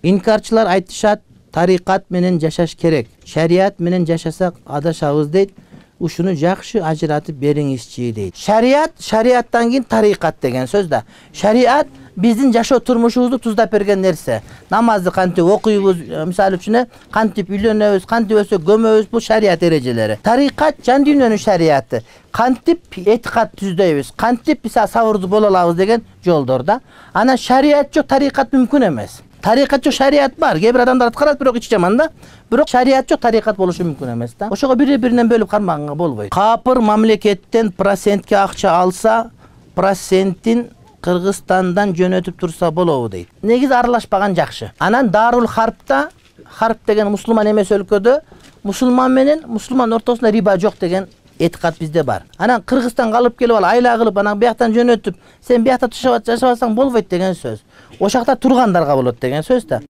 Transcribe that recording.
İnkarçılar aytышат, tarikat menen жашаш керек. Şeriat menen жашасак adашabız дейт. Ушуну жакшы ажыратып бериңизчи дейт. Şeriattan кийин tarikat деген söz да. Şeriat биздин жашоо турмушубузду туздап берген нерсе. Намазды кантип окуйбуз, мисалы үчүн кантип үйлөнөбүз, кантип өсөк көмөбүз, бул шариат эрежелери. Тарикат жан дүйнөнүн шариаты. Кантип этикат түздөйбүз, кантип биз сабырдуу боло алабыз деген жолдор да. Анан шариат жок, тарикат мүмкүн эмес. Тарикат жок, шариат бар. Кээ бир адамдар аткарат, бирок ич жаман да. Бирок шариат жок, тарикат болушу мүмкүн эмес да. Ошого бири-биринен бөлүп кармаганга болбойт. Капыр мамлекеттен процентке акча алса, процентин Кыргызстандан жөнөтүп турса болобу дейт. Негизи аралашпаган жакшы. Анан Дарул Харпта, Харп деген мусулман эмес өлкөдө, мусулман менен мусулман ортосунда риба жок деген этикат бизде бар. Анан Кыргызстанга алып келип ал айла кылып, анан бияктан жөнөтүп, сен биякта жашабасаң болбойт деген сөз. Ошакта тургандарга болот деген сөз да.